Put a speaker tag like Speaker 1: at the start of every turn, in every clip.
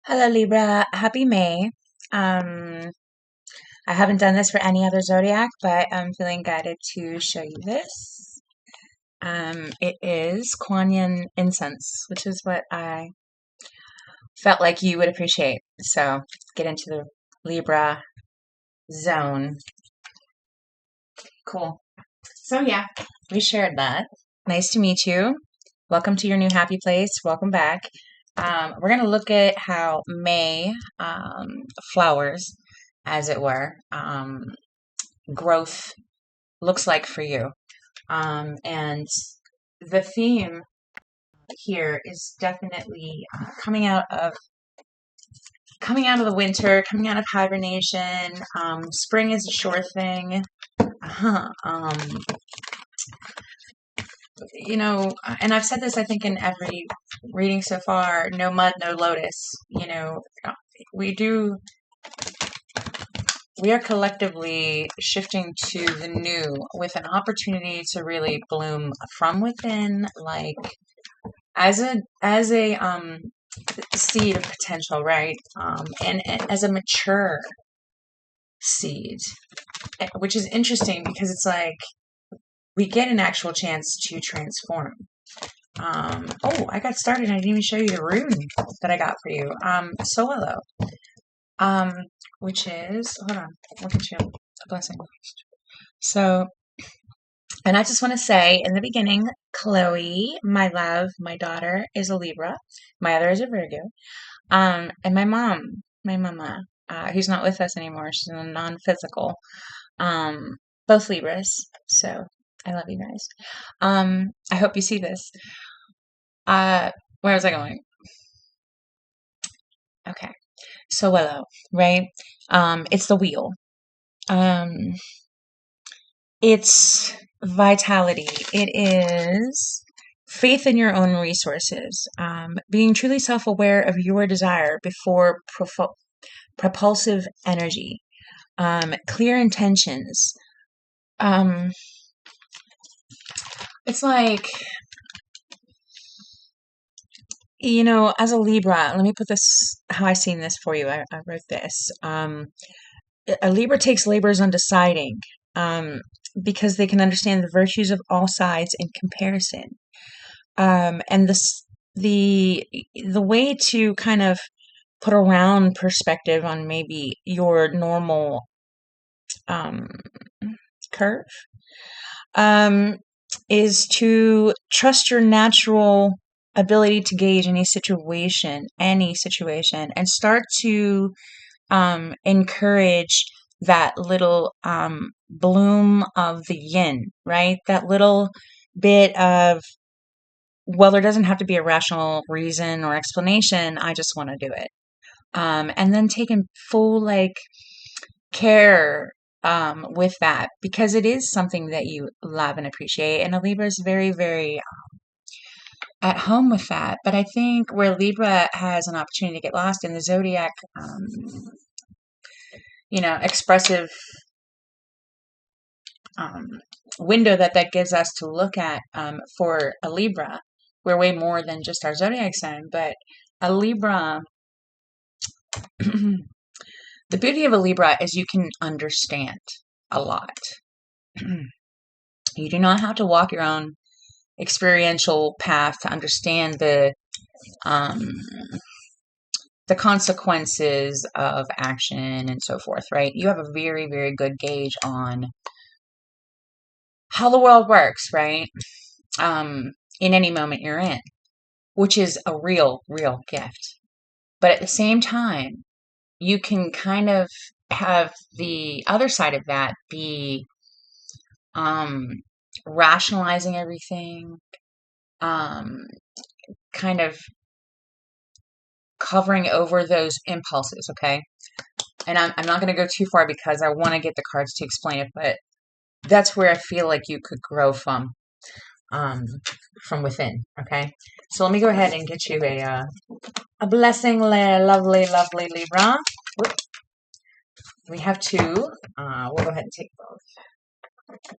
Speaker 1: Hello Libra, happy May. Um, I haven't done this for any other zodiac, but I'm feeling guided to show you this. It is Kuan Yin incense, which is what I felt like you would appreciate. So get into the Libra zone. Cool. So yeah, we shared that. Nice to meet you. Welcome to your new happy place. Welcome back. We're going to look at how May flowers, as it were, growth looks like for you. And the theme here is definitely coming out of the winter, coming out of hibernation. Spring is a sure thing. Um, and I've said this, I think, in every reading so far, no mud, no lotus. We do, we are collectively shifting to the new with an opportunity to really bloom from within, like as a seed of potential, right? And as a mature seed, which is interesting because it's like we get an actual chance to transform. Oh, I got started. I didn't even show you the rune that I got for you. Solo. Um, which is, hold on, look at you. A blessing. So, and I just want to say in the beginning, Chloe, my love, my daughter is a Libra. My other is a Virgo. And my mom, my mama, who's not with us anymore, she's in a non-physical. Um, both Libras. So I love you guys. I hope you see this. Uh, where was I going? Okay. So Willow, right? It's the wheel. Um, it's vitality. It is faith in your own resources. Being truly self-aware of your desire before propulsive energy. Clear intentions. Um, it's like, as a Libra, let me put this how I seen this for you. I wrote this. A Libra takes labors on deciding, because they can understand the virtues of all sides in comparison. And the way to kind of put a round perspective on maybe your normal um, curve is to trust your natural ability to gauge any situation, and start to encourage that little bloom of the yin, right? That little bit of, well, there doesn't have to be a rational reason or explanation. I just want to do it. And then taking full, like, care with that because it is something that you love and appreciate. And a Libra is very, very at home with that. But I think where Libra has an opportunity to get lost in the zodiac, expressive um, window that gives us to look at for a Libra, we're way more than just our zodiac sign. But a Libra, the beauty of a Libra is you can understand a lot. You do not have to walk your own experiential path to understand um, the consequences of action and so forth, right? You have a very, very good gauge on how the world works, right? In any moment you're in, which is a real, real gift. But at the same time, you can kind of have the other side of that be rationalizing everything, kind of covering over those impulses, okay? And I'm not going to go too far because I want to get the cards to explain it, but that's where I feel like you could grow from within, okay? So let me go ahead and get you a blessing, lovely, lovely Libra. Whoop. We have two. We'll go ahead and take both.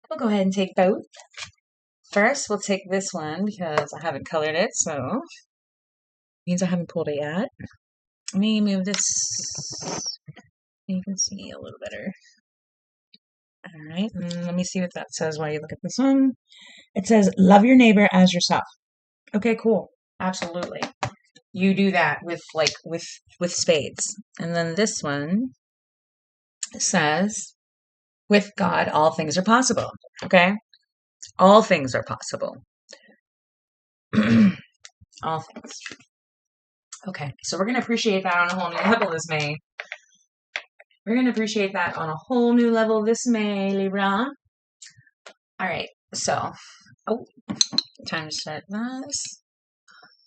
Speaker 1: We'll go ahead and take both. First, we'll take this one because I haven't colored it, so means I haven't pulled it yet. Let me move this. You can see a little better. All right, and let me see what that says while you look at this one. It says, love your neighbor as yourself. Okay, cool. Absolutely. You do that with spades. And then this one says, with God, all things are possible. Okay? All things are possible. All things. Okay, so we're going to appreciate that on a whole new level this May. We're going to appreciate that on a whole new level this May, Libra. All right, so, time to set this.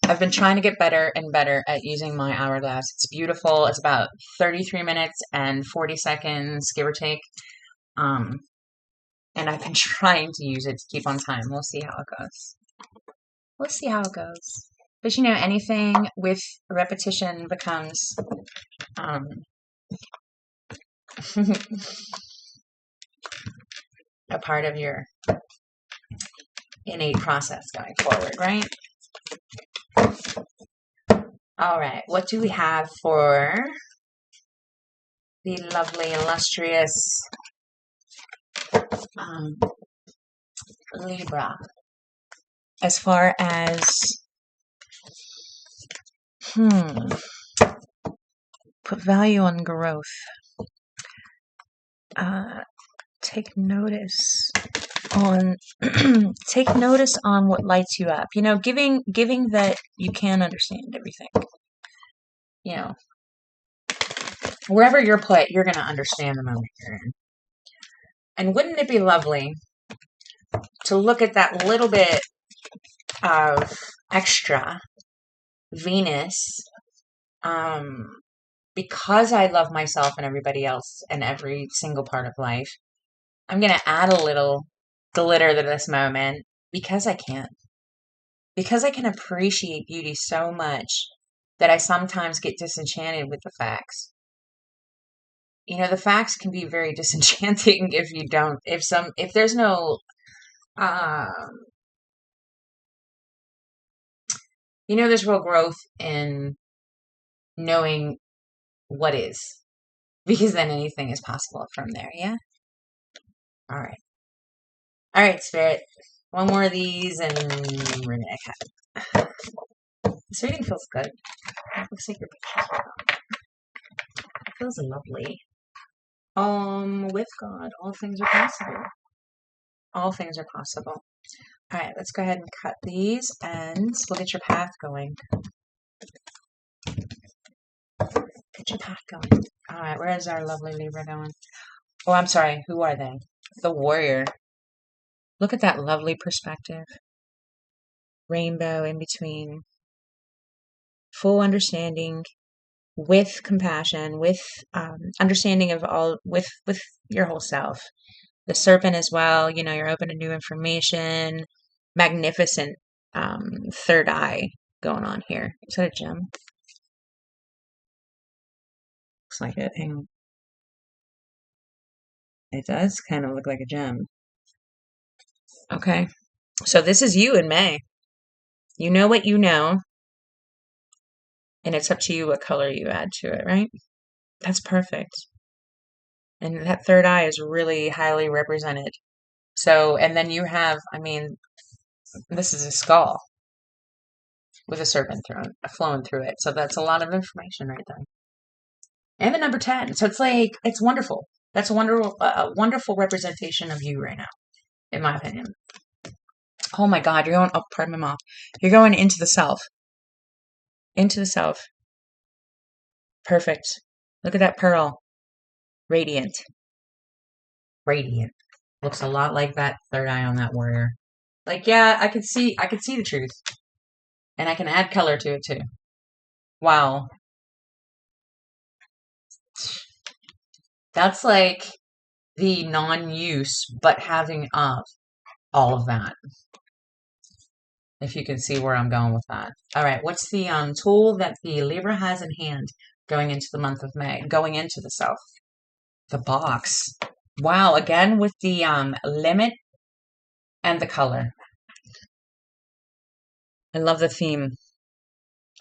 Speaker 1: I've been trying to get better and better at using my hourglass. It's beautiful. It's about 33 minutes and 40 seconds, give or take. And I've been trying to use it to keep on time. We'll see how it goes. We'll see how it goes. But you know, anything with repetition becomes a part of your innate process going forward, right? All right, what do we have for the lovely, illustrious Libra? As far as, put value on growth. Take notice on take notice on what lights you up. You know, giving that you can understand everything. You know, wherever you're put, you're going to understand the moment you're in. And wouldn't it be lovely to look at that little bit of extra Venus, because I love myself and everybody else and every single part of life, I'm going to add a little glitter to this moment because I can. Because I can appreciate beauty so much that I sometimes get disenchanted with the facts. You know, the facts can be very disenchanting if you don't, if there's no, there's real growth in knowing what is, because then anything is possible from there, yeah? All right. All right, Spirit. One more of these and we're going to cut it. This reading feels good. It looks like your pictures. It feels lovely. With God, all things are possible. All things are possible. All right, let's go ahead and cut these and we'll get your path going. Get your path going. All right, where is our lovely Libra going? Oh, I'm sorry. Who are they? The Warrior. Look at that lovely perspective. Rainbow in between. Full understanding with compassion, with understanding of all, with your whole self. The Serpent as well. You know, you're open to new information. Magnificent third eye going on here. Is that a gem? Looks like it. Hang on. It does kind of look like a gem. Okay. So this is you in May. You know what you know. And it's up to you what color you add to it, right? That's perfect. And that third eye is really highly represented. So, and then you have, this is a skull with a serpent flowing through it. So that's a lot of information right there. And the number 10. So it's like, it's wonderful. That's a wonderful representation of you right now, in my opinion. Oh my God, you're going, pardon my mouth. You're going into the self. Into the self. Perfect. Look at that pearl. Radiant. Radiant. Looks a lot like that third eye on that warrior. Like, yeah, I could see the truth. And I can add color to it too. Wow. That's like the non-use, but having of all of that. If you can see where I'm going with that. All right, what's the tool that the Libra has in hand going into the month of May, going into the self? The box. Wow, again with the limit and the color. I love the theme.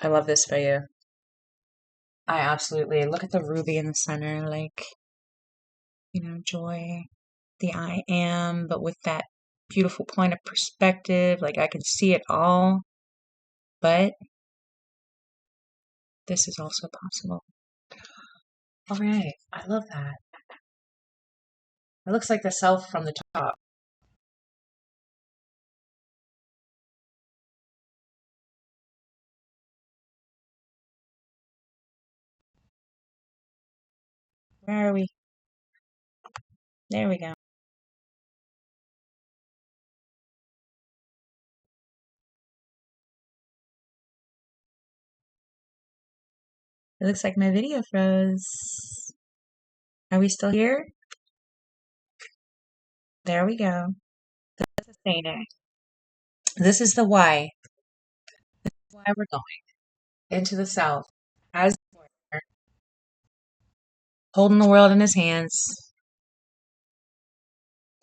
Speaker 1: I love this for you. I absolutely look at the ruby in the center, like, joy, the I am, but with that beautiful point of perspective, like I can see it all, but this is also possible. All right, I love that. It looks like the self from the top. Where are we? There we go. It looks like my video froze. Are we still here? There we go. The sustainer. This is the why. Why we're going into the self as a warrior, holding the world in his hands.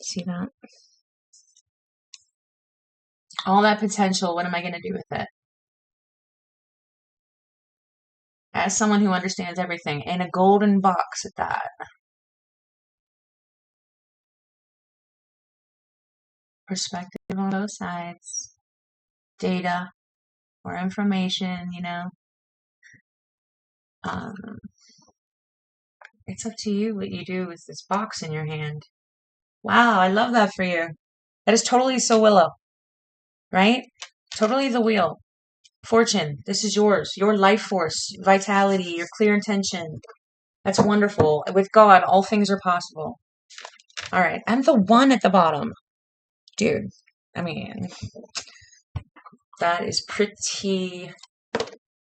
Speaker 1: See that? All that potential. What am I going to do with it? As someone who understands everything, in a golden box at that. Perspective on both sides. Data or information, Um, it's up to you what you do with this box in your hand. Wow, I love that for you. That is totally so Willow, right? Totally the wheel. Fortune, this is yours. Your life force, vitality, your clear intention. That's wonderful. With God, all things are possible. All right, I'm the one at the bottom. Dude, I mean, that is pretty,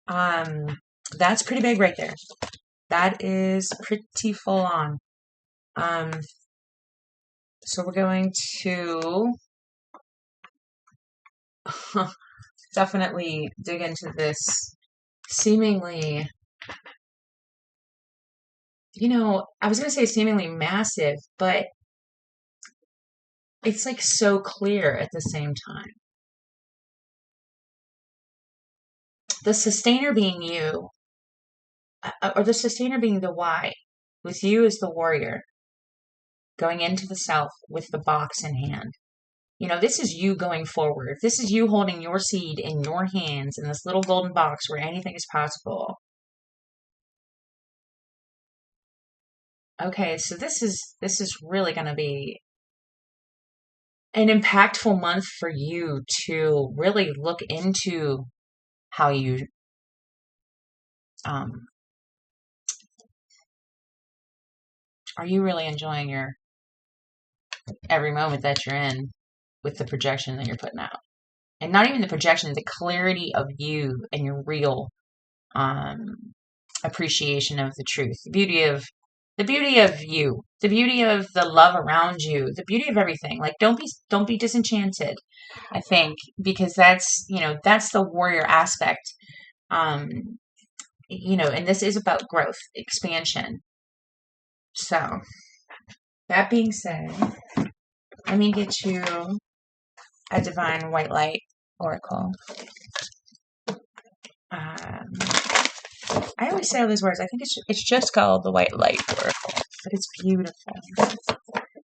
Speaker 1: that's pretty big right there. That is pretty full on. So we're going to definitely dig into this seemingly, I was going to say seemingly massive, but it's like so clear at the same time. The sustainer being you, or the sustainer being the why, with you as the warrior, going into the self with the box in hand. This is you going forward. This is you holding your seed in your hands in this little golden box where anything is possible. Okay, so this is really going to be an impactful month for you to really look into how you are you really enjoying your every moment that you're in with the projection that you're putting out, and not even the projection, the clarity of you and your real appreciation of the truth, the beauty of you, the beauty of the love around you, the beauty of everything. Like don't be disenchanted, I think, because that's the warrior aspect. And this is about growth, expansion. So that being said, let me get you a divine white light oracle. I always say all these words. I think it's just called the white light oracle, but it's beautiful.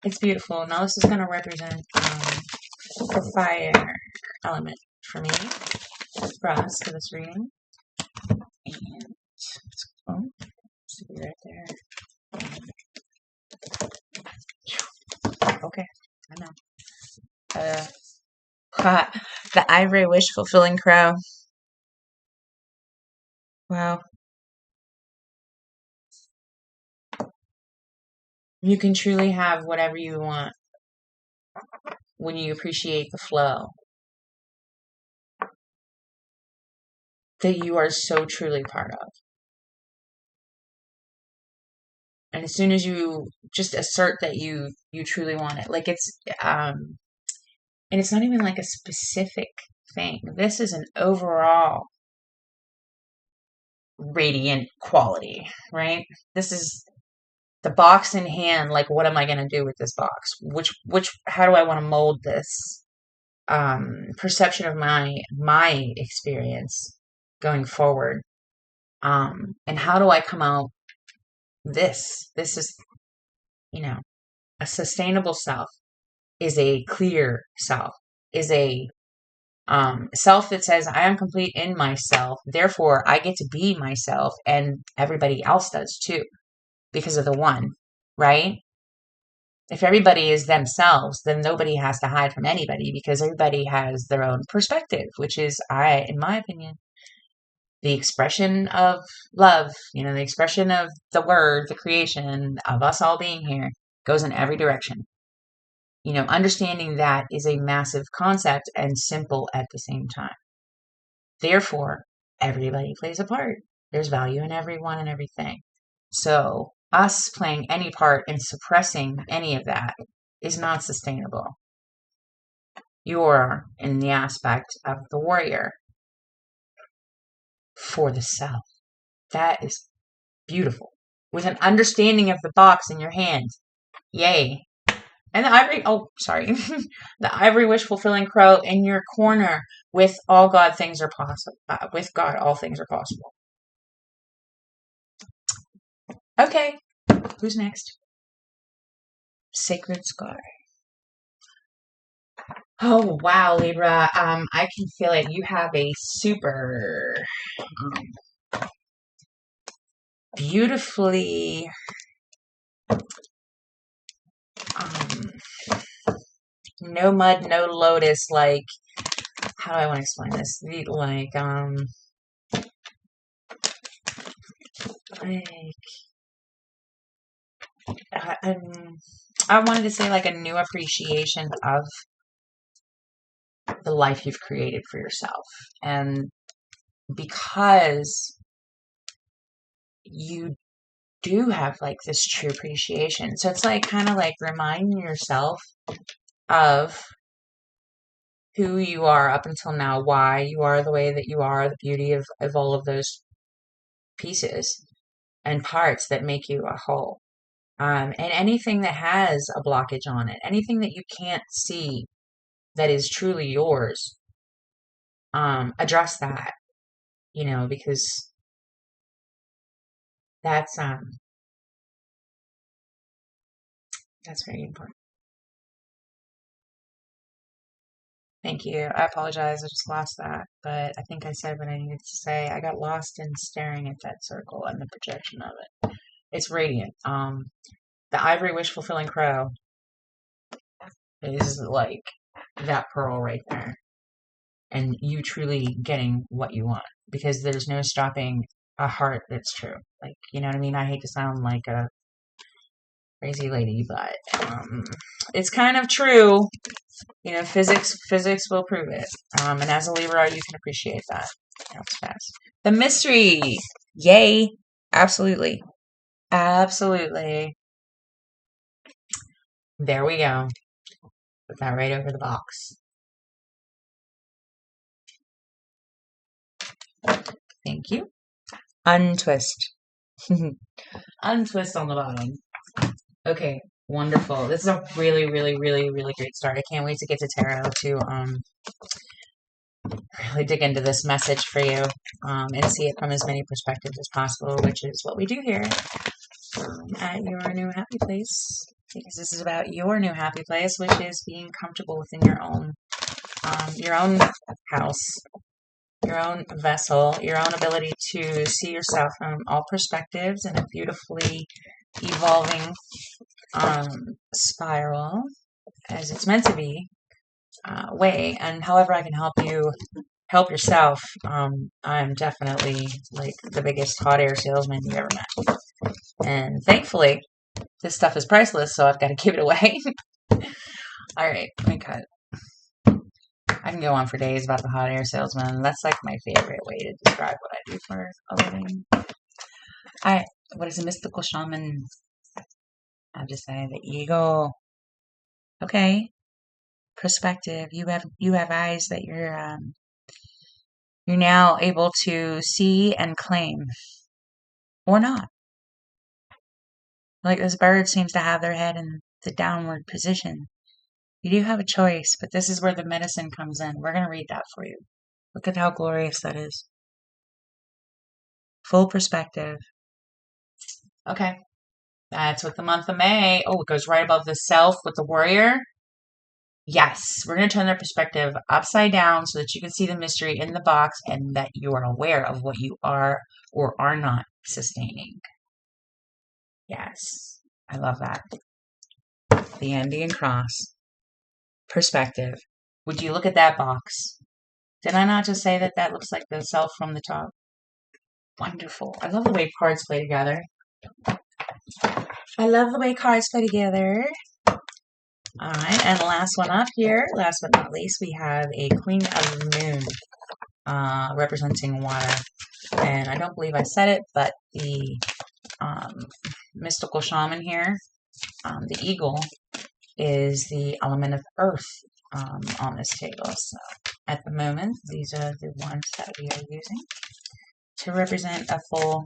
Speaker 1: It's beautiful. Now this is going to represent the fire element for me, for us, for this reading. And let's be right there. Okay, I know. The ivory wish fulfilling crow. Wow. You can truly have whatever you want when you appreciate the flow that you are so truly part of. And as soon as you just assert that you truly want it, like it's and it's not even like a specific thing. This is an overall radiant quality, right? This is the box in hand. Like, what am I going to do with this box? How do I want to mold this perception of my experience going forward? And how do I come out this? This is, a sustainable self is a clear self, is a self that says, I am complete in myself. Therefore, I get to be myself, and everybody else does too, because of the one, right? If everybody is themselves, then nobody has to hide from anybody because everybody has their own perspective, which is, in my opinion, the expression of love, the expression of the word, the creation of us all being here goes in every direction. Understanding that is a massive concept and simple at the same time. Therefore, everybody plays a part. There's value in everyone and everything. So, us playing any part in suppressing any of that is not sustainable. You're in the aspect of the warrior for the self. That is beautiful. With an understanding of the box in your hand. Yay. And the ivory, the ivory wish fulfilling crow in your corner. With all God, things are possible. With God, all things are possible. Okay, who's next? Sacred Scar. Oh wow, Libra. I can feel it. You have a super beautifully no mud, no lotus, like, how do I want to explain this? I wanted to say like a new appreciation of the life you've created for yourself. And because you do have like this true appreciation. So it's like kind of like reminding yourself of who you are up until now, why you are the way that you are, the beauty of all of those pieces and parts that make you a whole. And anything that has a blockage on it, anything that you can't see that is truly yours, address that, because that's very important. Thank you. I apologize. I just lost that, but I think I said what I needed to say. I got lost in staring at that circle and the projection of it. It's radiant. The ivory wish fulfilling crow is like that pearl right there, and you truly getting what you want because there's no stopping a heart that's true. Like, you know what I mean? I hate to sound like a crazy lady, but it's kind of true. Physics will prove it. And as a Libra, you can appreciate that. That's fast. The mystery. Yay. Absolutely. Absolutely. There we go. Put that right over the box. Thank you. Untwist. Untwist on the bottom. Okay. Wonderful. This is a really, really, really, really great start. I can't wait to get to tarot to really dig into this message for you and see it from as many perspectives as possible, which is what we do here at Your New Happy Place, because this is about your new happy place, which is being comfortable within your own house, your own vessel, your own ability to see yourself from all perspectives in a beautifully evolving spiral, as it's meant to be, way. And however I can help you help yourself, I'm definitely like the biggest hot air salesman you ever met. And thankfully, this stuff is priceless, so I've got to give it away. All right, let me cut. I can go on for days about the hot air salesman. That's like my favorite way to describe what I do for a living. What is a mystical shaman? I'll just say the ego. Okay, perspective. You have eyes that you're now able to see and claim, or not. Like this bird seems to have their head in the downward position. You do have a choice, but this is where the medicine comes in. We're going to read that for you. Look at how glorious that is. Full perspective. Okay. That's with the month of May. Oh, it goes right above the self with the warrior. Yes, we're going to turn their perspective upside down so that you can see the mystery in the box and that you are aware of what you are or are not sustaining. Yes, I love that. The Andean cross. Perspective. Would you look at that box? Did I not just say that that looks like the self from the top? Wonderful. I love the way cards play together. I love the way cards play together. All right, and last one up here, last but not least, we have a Queen of the Moon representing water. And I don't believe I said it, but the mystical shaman here, the eagle, is the element of earth on this table. So at the moment, these are the ones that we are using to represent a full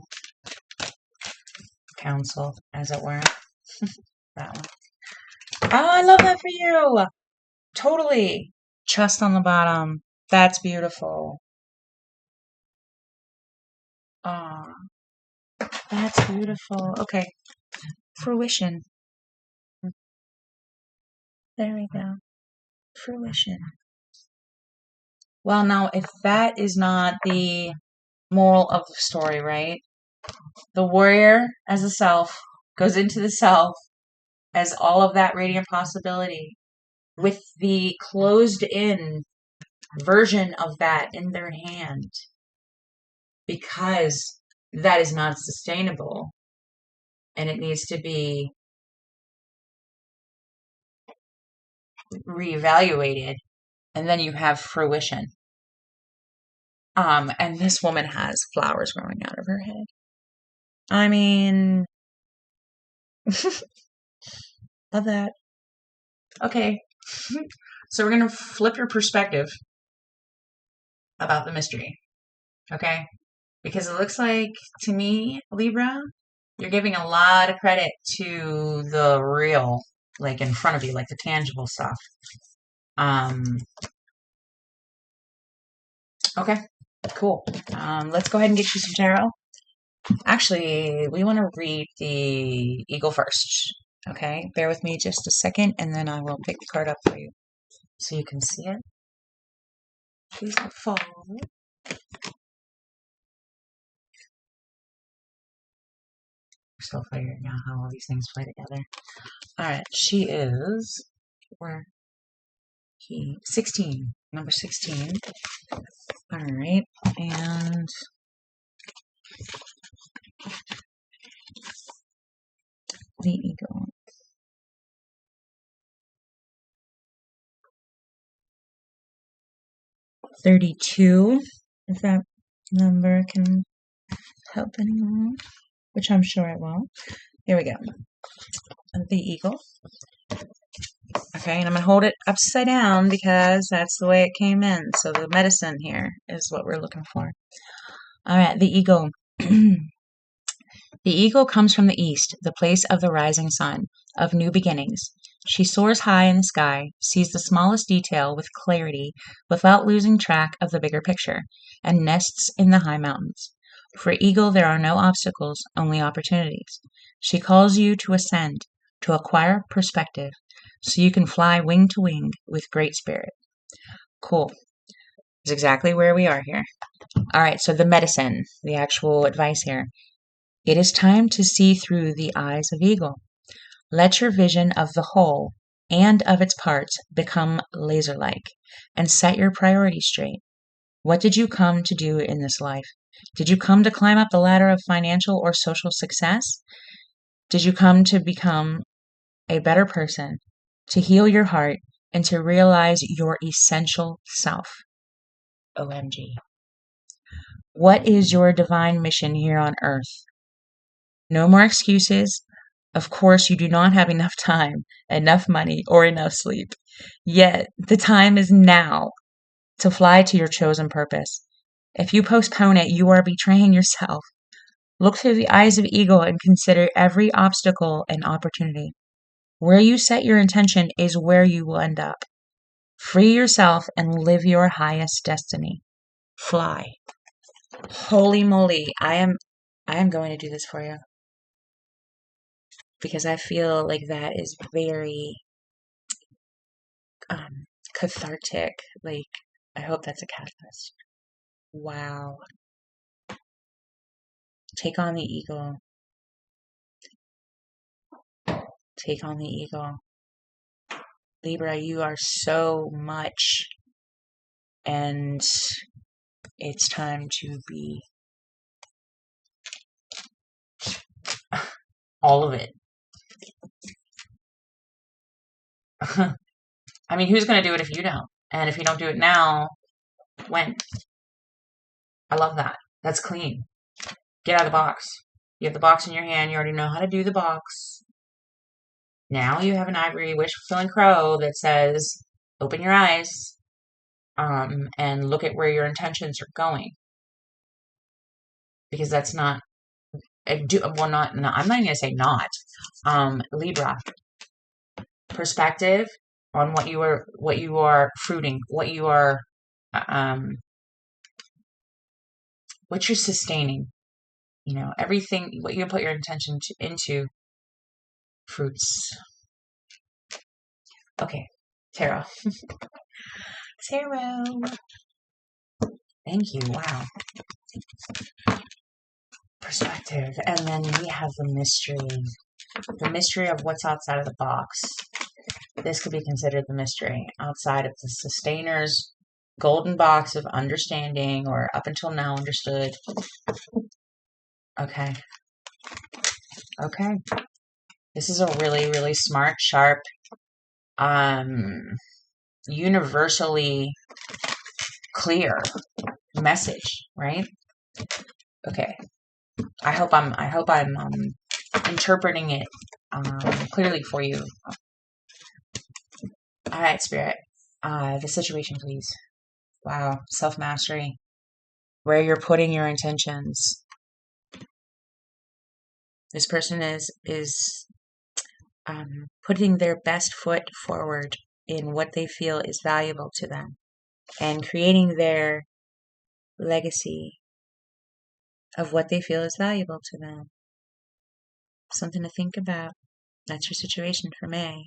Speaker 1: council, as it were. That one. Oh, I love that for you. Totally. Chest on the bottom. That's beautiful. Ah, that's beautiful. Okay. Fruition. There we go. Fruition. Well, now, if that is not the moral of the story, right? The warrior as a self goes into the self as all of that radiant possibility with the closed in version of that in their hand, because that is not sustainable and it needs to be reevaluated. And then you have fruition. And this woman has flowers growing out of her head. I mean, love that. Okay. So we're going to flip your perspective about the mystery. Okay? Because it looks like, to me, Libra, you're giving a lot of credit to the real, like in front of you, like the tangible stuff. Okay, cool. Let's go ahead and get you some tarot. Actually, we want to read the eagle first. Okay, bear with me just a second, and then I will pick the card up for you so you can see it. Please don't fall. We're still figuring out how all these things play together. All right, she is where he 16, number 16. All right, and the eagle. 32, if that number can help anyone, which I'm sure it will. Here we go. The eagle. Okay, and I'm going to hold it upside down because that's the way it came in. So the medicine here is what we're looking for. All right, the eagle. The eagle comes from the east, the place of the rising sun, of new beginnings. She soars high in the sky, sees the smallest detail with clarity without losing track of the bigger picture, and nests in the high mountains. For eagle, there are no obstacles, only opportunities. She calls you to ascend, to acquire perspective, so you can fly wing to wing with great spirit. Cool. That's exactly where we are here. All right, so the medicine, the actual advice here. It is time to see through the eyes of eagle. Let your vision of the whole and of its parts become laser-like, and set your priorities straight. What did you come to do in this life? Did you come to climb up the ladder of financial or social success? Did you come to become a better person, to heal your heart, and to realize your essential self? OMG. What is your divine mission here on earth? No more excuses. Of course, you do not have enough time, enough money, or enough sleep. Yet, the time is now to fly to your chosen purpose. If you postpone it, you are betraying yourself. Look through the eyes of eagle and consider every obstacle an opportunity. Where you set your intention is where you will end up. Free yourself and live your highest destiny. Fly. Holy moly, I am I am going to do this for you because I feel like that is very cathartic. Like, I hope that's a catalyst. Wow. Take on the eagle. Take on the eagle. Libra, you are so much, and it's time to be all of it. I mean, who's going to do it if you don't? And if you don't do it now, when? I love that. That's clean. Get out of the box. You have the box in your hand. You already know how to do the box. Now you have an ivory wish fulfilling crow that says, open your eyes, and look at where your intentions are going. Because that's not, I'm not even going to say not. Libra, perspective on what you are fruiting, what you're sustaining. You know, everything, what you put your intention into fruits. Okay, tarot. Tarot. Thank you. Wow. Perspective. And then we have the mystery. The mystery of what's outside of the box. This could be considered the mystery. Outside of the sustainer's golden box of understanding, or up until now understood. Okay. Okay. This is a really, really smart, sharp, universally clear message, right? Okay. I hope I'm interpreting it clearly for you. All right, Spirit. The situation, please. Wow, self-mastery. Where you're putting your intentions. This person is putting their best foot forward in what they feel is valuable to them, and creating their legacy of what they feel is valuable to them. Something to think about. That's your situation for May.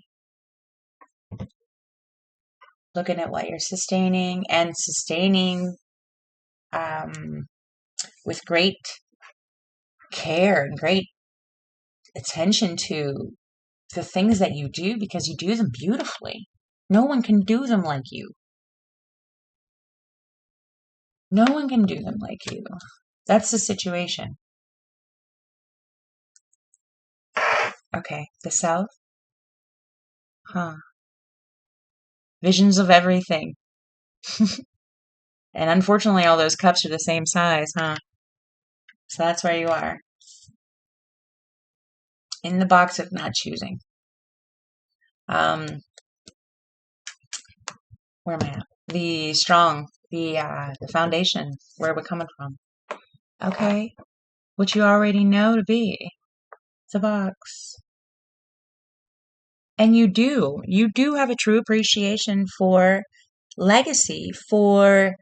Speaker 1: Looking at what you're sustaining, and sustaining with great care and great attention to the things that you do, because you do them beautifully. No one can do them like you. No one can do them like you. That's the situation. Okay, the South. Huh. Visions of everything. And unfortunately, all those cups are the same size, huh? So that's where you are. In the box of not choosing. Where am I at? The strong, the foundation, where we're coming from. Okay, what you already know to be the box. And you do have a true appreciation for legacy, for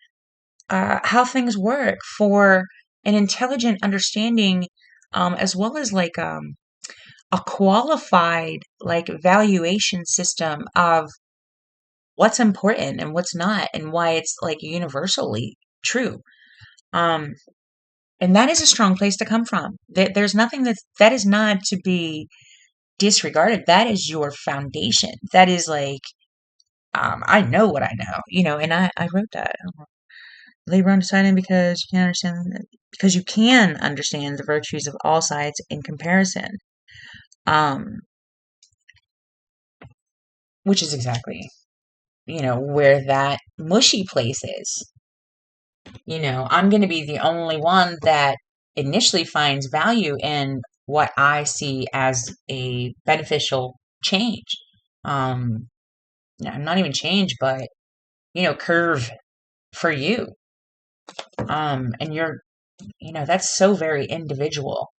Speaker 1: how things work, for an intelligent understanding, as well as like a qualified like valuation system of what's important and what's not, and why it's like universally true. And that is a strong place to come from. There's nothing that is not to be disregarded. That is your foundation. That is like, I know what I know, and I wrote that. Libra undecided because you can understand the virtues of all sides in comparison. Which is exactly, where that mushy place is. I'm going to be the only one that initially finds value in what I see as a beneficial change. Not even change, but, curve for you. And you're, that's so very individual.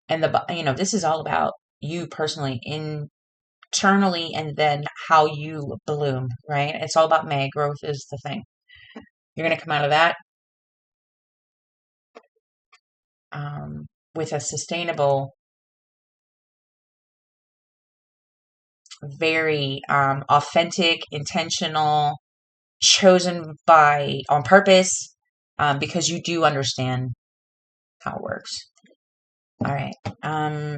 Speaker 1: And this is all about you personally, internally, and then how you bloom, right? It's all about May. Growth is the thing. You're going to come out of that with a sustainable, very authentic, intentional, chosen on purpose, because you do understand how it works. All right.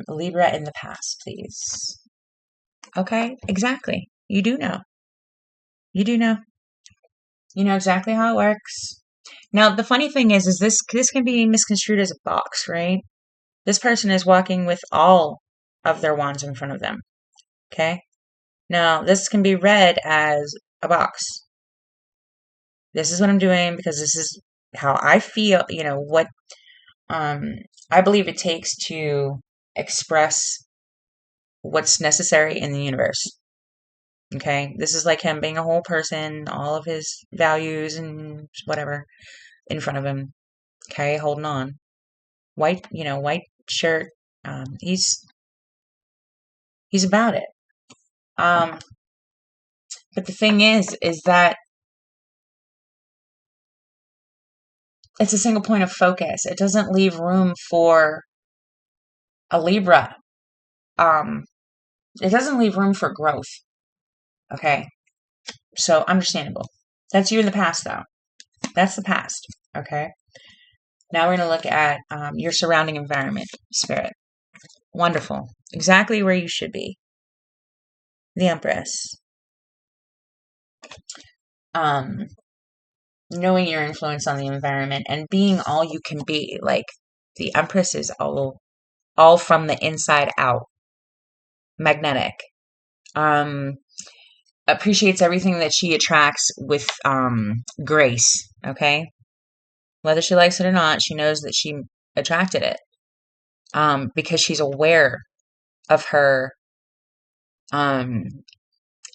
Speaker 1: Libra in the past, please. Okay, exactly. You do know. You do know. You know exactly how it works. Now, the funny thing is this can be misconstrued as a box, right? This person is walking with all of their wands in front of them. Okay? Now, this can be read as a box. This is what I'm doing because this is how I feel, what I believe it takes to express what's necessary in the universe. Okay? This is like him being a whole person, all of his values and whatever in front of him. Okay? Holding on. White shirt. He's about it. But the thing is that it's a single point of focus. It doesn't leave room for a Libra. It doesn't leave room for growth. Okay. So understandable. That's you in the past though. That's the past. Okay. Now we're going to look at your surrounding environment, Spirit. Wonderful. Exactly where you should be. The Empress. Knowing your influence on the environment and being all you can be. Like the Empress is all from the inside out. Magnetic. Appreciates everything that she attracts with grace. Okay. Whether she likes it or not, she knows that she attracted it. Because she's aware of her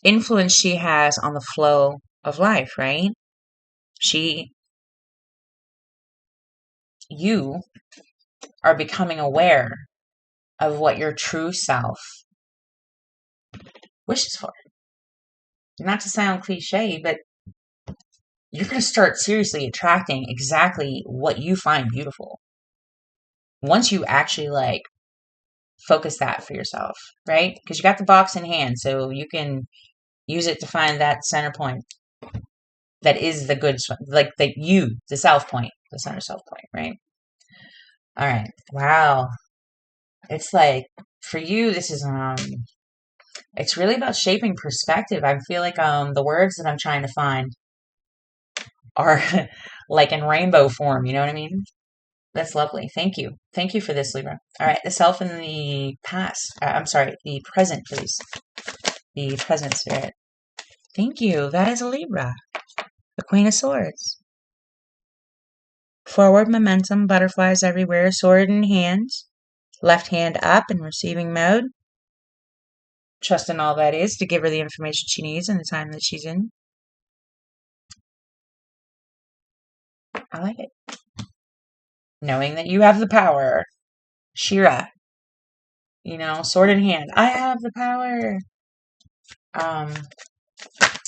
Speaker 1: influence she has on the flow of life, right? You are becoming aware of what your true self wishes for. Not to sound cliche, but you're going to start seriously attracting exactly what you find beautiful. Once you actually focus that for yourself, right? Because you got the box in hand, so you can use it to find that center point that is the good, the self point, the center self point, right? All right. Wow. It's like for you, this is it's really about shaping perspective. I feel like the words that I'm trying to find are like in rainbow form. You know what I mean? That's lovely. Thank you. Thank you for this, Libra. All right. The self in the past. I'm sorry. The present, please. The present, Spirit. Thank you. That is a Libra. The Queen of Swords. Forward momentum, butterflies everywhere, sword in hand. Left hand up in receiving mode. Trusting all that is to give her the information she needs in the time that she's in. I like it. Knowing that you have the power. Shira. Sword in hand. I have the power.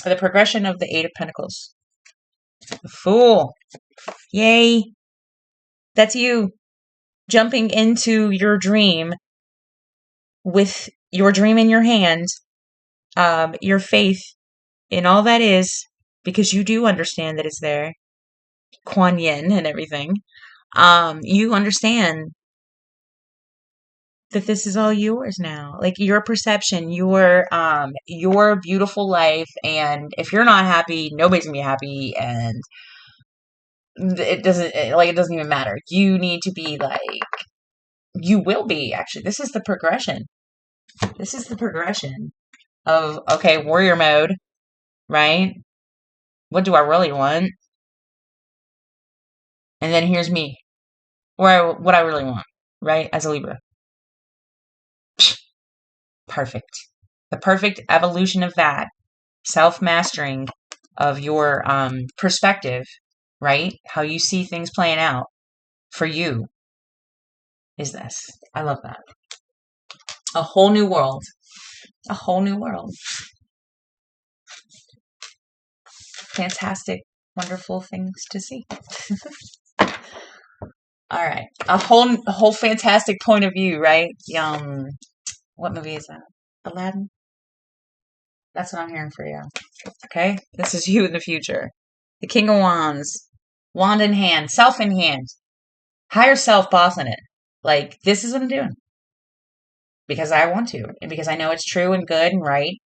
Speaker 1: The progression of the Eight of Pentacles. The Fool. Yay. That's you. Jumping into your dream with your dream in your hand. Your faith in all that is, because you do understand that it's there. Kuan Yin and everything. You understand that this is all yours now. Like your perception, your beautiful life, and if you're not happy, nobody's gonna be happy, and it doesn't even matter. You need to be you will be actually. This is the progression. This is the progression of warrior mode, right? What do I really want? And then here's me, what I really want, right? As a Libra. Perfect. The perfect evolution of that. Self-mastering of your perspective, right? How you see things playing out for you is this. I love that. A whole new world. A whole new world. Fantastic, wonderful things to see. All right. A whole fantastic point of view, right? What movie is that? Aladdin? That's what I'm hearing for you. Okay? This is you in the future. The King of Wands. Wand in hand, self in hand. Higher self boss in it. Like, this is what I'm doing. Because I want to. And because I know it's true and good and right.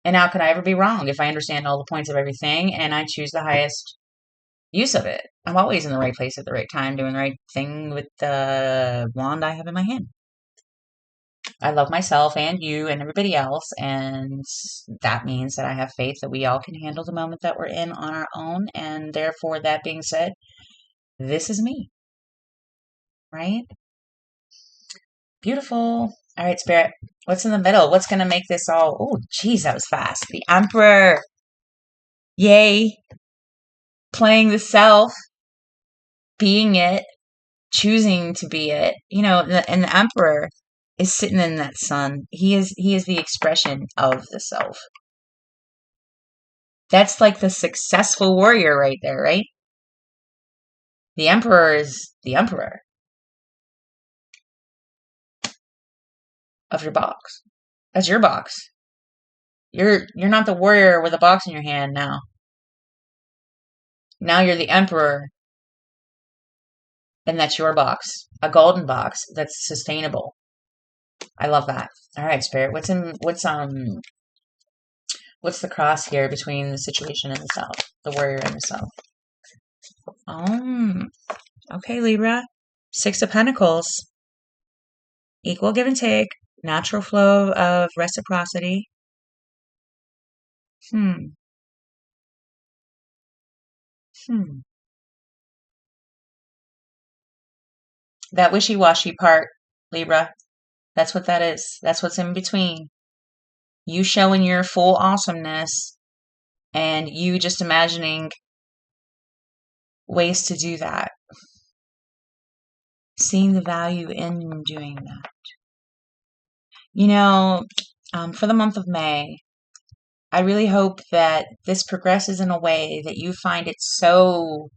Speaker 1: And how could I ever be wrong if I understand all the points of everything and I choose the highest use of it? I'm always in the right place at the right time, doing the right thing with the wand I have in my hand. I love myself and you and everybody else, and that means that I have faith that we all can handle the moment that we're in on our own. And therefore, that being said, this is me, right? Beautiful. All right, Spirit. What's in the middle? What's going to make this all? Oh, geez, that was fast. The Emperor. Yay. Playing the self, being it, choosing to be it. And the Emperor is sitting in that sun. He is the expression of the self. That's like the successful warrior right there, right? The Emperor is the Emperor of your box. That's your box. You're not the warrior with a box in your hand now. Now you're the Emperor, and that's your box. A golden box that's sustainable. I love that. All right, Spirit. What's the cross here between the situation and the self? The warrior and the self. Okay, Libra. Six of Pentacles. Equal give and take. Natural flow of reciprocity. Hmm. That wishy-washy part, Libra. That's what that is. That's what's in between. You showing your full awesomeness and you just imagining ways to do that. Seeing the value in doing that. For the month of May, I really hope that this progresses in a way that you find it so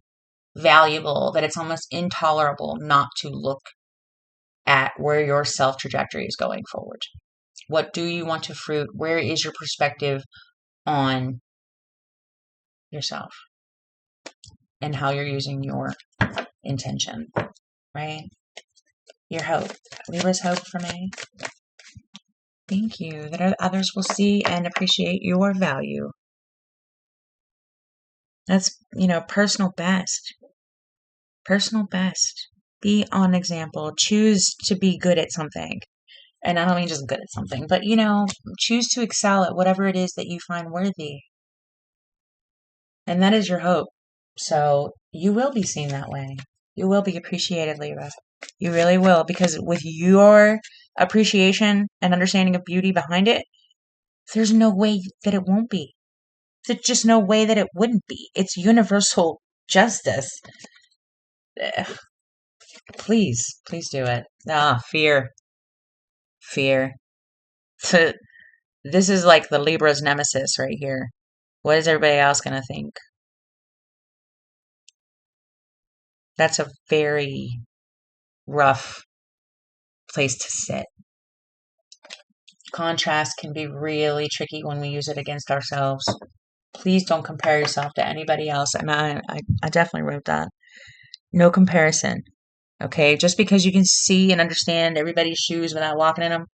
Speaker 1: valuable that it's almost intolerable not to look at where your self trajectory is going forward. What do you want to fruit? Where is your perspective on yourself and how you're using your intention, right? Your hope. Libra's hope for me. Thank you. That others will see and appreciate your value. That's, personal best. Personal best. Be on example. Choose to be good at something. And I don't mean just good at something, but, choose to excel at whatever it is that you find worthy. And that is your hope. So you will be seen that way. You will be appreciated, Libra. You really will, because with your appreciation and understanding of beauty behind it, there's no way that it won't be. There's just no way that it wouldn't be. It's universal justice. Ugh. Please do it. Fear. Fear. This is like the Libra's nemesis right here. What is everybody else going to think? That's a very rough place to sit. Contrast can be really tricky when we use it against ourselves. Please don't compare yourself to anybody else. And I definitely wrote that. No comparison. Okay? Just because you can see and understand everybody's shoes without walking in them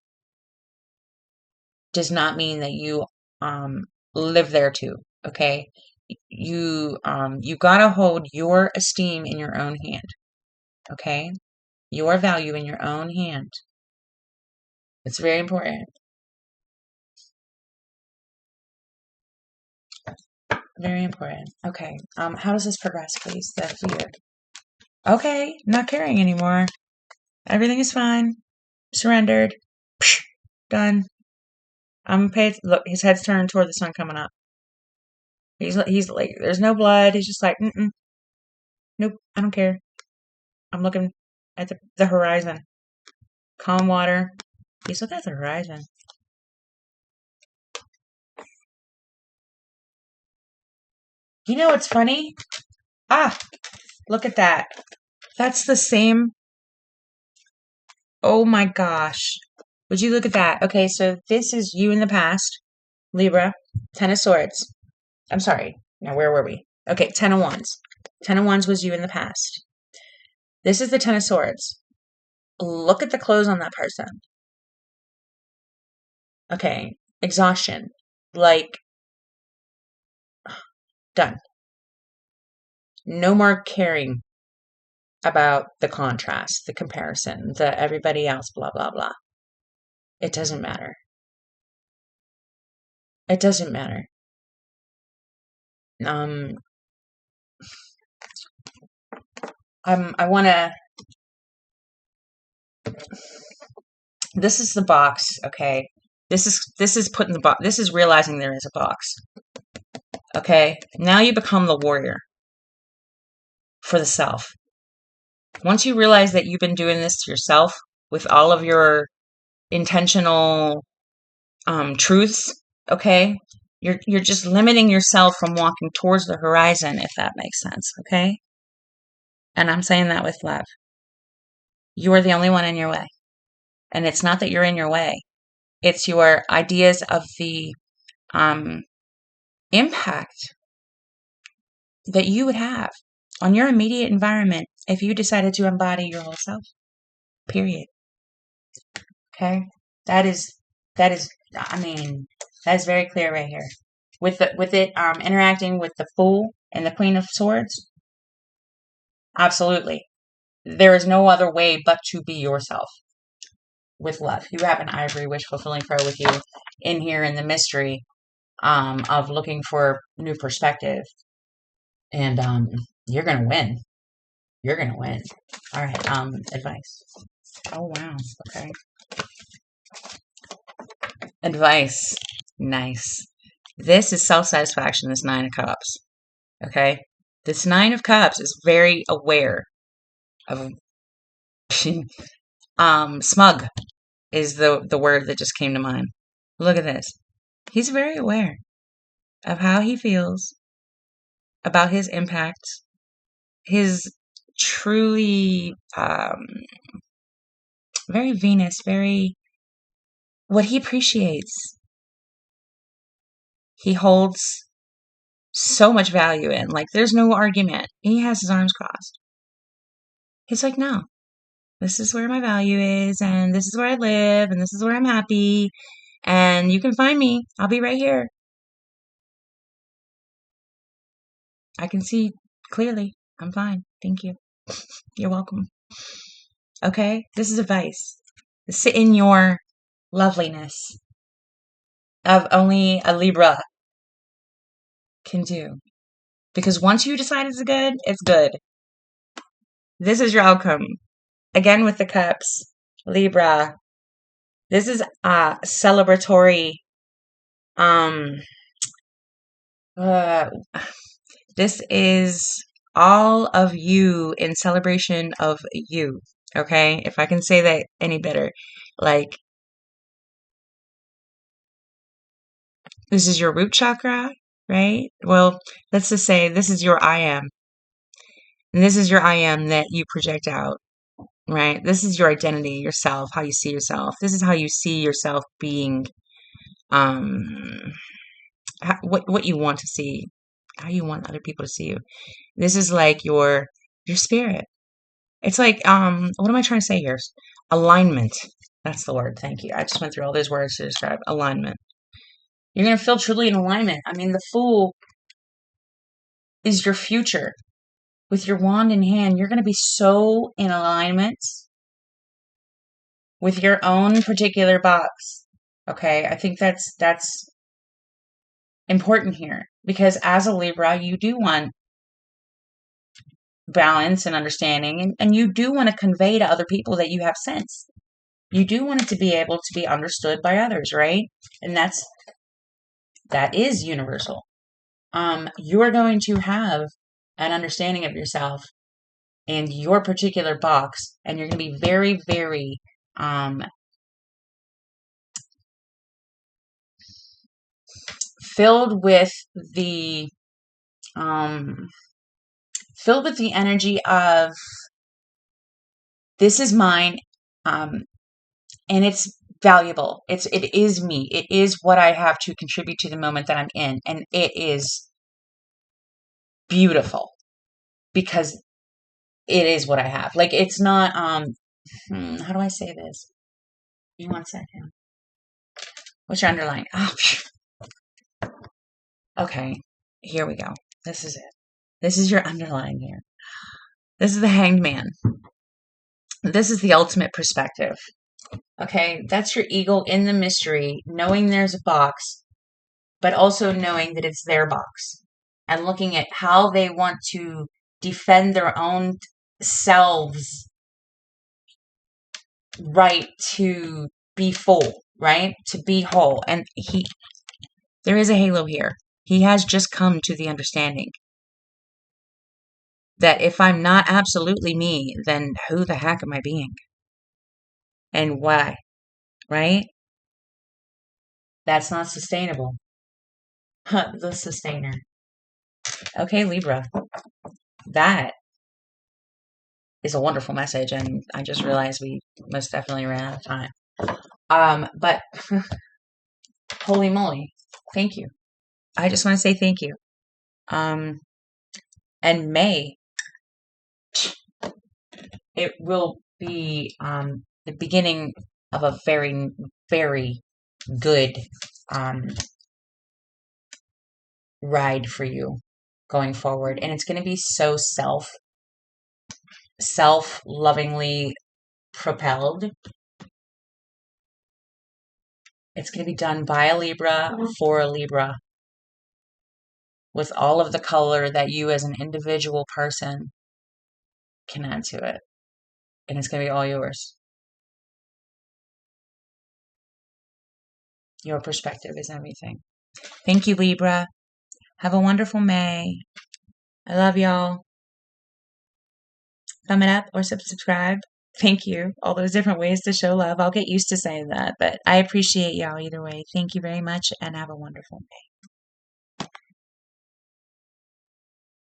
Speaker 1: does not mean that you live there too. Okay? You gotta hold your esteem in your own hand. Okay? Your value in your own hand. It's very important. Very important. Okay. How does this progress, please? The fear. Okay. Not caring anymore. Everything is fine. Surrendered. Psh, done. I'm paid. Look, his head's turned toward the sun coming up. He's like, there's no blood. He's just like, nope, I don't care. I'm looking at the horizon. Calm water. He's looking at the horizon. You know what's funny? Look at that. That's the same. Oh my gosh. Would you look at that? Okay, so this is you in the past, Libra, Ten of Swords. I'm sorry. Now, where were we? Okay, Ten of Wands. Ten of Wands was you in the past. This is the Ten of Swords. Look at the clothes on that person. Okay, exhaustion. Like, done. No more caring about the contrast, the comparison, the everybody else, blah, blah, blah. It doesn't matter. It doesn't matter. Um, I want to. This is the box, okay? This is putting the box. This is realizing there is a box. Okay? Now you become the warrior for the self. Once you realize that you've been doing this to yourself with all of your intentional truths, okay? You're just limiting yourself from walking towards the horizon, if that makes sense, okay? And I'm saying that with love. You are the only one in your way. And it's not that you're in your way. It's your ideas of the impact that you would have on your immediate environment if you decided to embody your whole self. Period. Okay? That is I mean, that is very clear right here. With it interacting with the Fool and the Queen of Swords, absolutely. There is no other way but to be yourself with love. You have an ivory wish fulfilling prayer with you in here in the mystery of looking for new perspective. And you're going to win. You're going to win. All right. Advice. Oh, wow. Okay. Advice. Nice. This is self-satisfaction, this Nine of Cups. Okay? This Nine of Cups is very aware of smug is the word that just came to mind. Look at this. He's very aware of how he feels about his impact, his truly very Venus, very what he appreciates. He holds so much value in. Like, there's no argument. He has his arms crossed. He's like, no, this is where my value is, and this is where I live, and this is where I'm happy, and you can find me. I'll be right here. I can see clearly. I'm fine. Thank you. You're welcome. Okay? This is advice. Sit in your loveliness of only a Libra can do. Because once you decide it's good, it's good. This is your outcome. Again with the cups, Libra. This is celebratory. This is all of you in celebration of you. Okay? If I can say that any better. Like, this is your root chakra, right? Well, let's just say this is your I am. And this is your I am that you project out, right? This is your identity, yourself, how you see yourself. This is how you see yourself being, what you want to see, how you want other people to see you. This is like your spirit. It's like, what am I trying to say here? Alignment. That's the word. Thank you. I just went through all those words to describe alignment. You're going to feel truly in alignment. I mean, the Fool is your future. With your wand in hand, you're going to be so in alignment with your own particular box. Okay? I think that's important here. Because as a Libra, you do want balance and understanding, and you do want to convey to other people that you have sense. You do want it to be able to be understood by others, right? And that is universal. You are going to have an understanding of yourself and your particular box, and you're going to be very, very filled with the energy of This is mine. Um, and it's valuable. It is me. It is what I have to contribute to the moment that I'm in. And it is beautiful because it is what I have. Like it's not how do I say this? Give me 1 second. What's your underline? Oh, okay. Here we go. This is it. This is your underline here. This is the Hanged Man. This is the ultimate perspective. Okay, that's your ego in the mystery, knowing there's a box, but also knowing that it's their box and looking at how they want to defend their own selves right to be full, right? To be whole. And there is a halo here. He has just come to the understanding that if I'm not absolutely me, then who the heck am I being? And why? Right? That's not sustainable. The sustainer. Okay, Libra. That is a wonderful message, and I just realized we most definitely ran out of time. But holy moly, thank you. I just want to say thank you. And May, it will be the beginning of a very, very good ride for you going forward. And it's going to be so self-lovingly propelled. It's going to be done by a Libra for a Libra with all of the color that you as an individual person can add to it. And it's going to be all yours. Your perspective is everything. Thank you, Libra. Have a wonderful May. I love y'all. Thumb it up or subscribe. Thank you. All those different ways to show love. I'll get used to saying that, but I appreciate y'all either way. Thank you very much and have a wonderful May.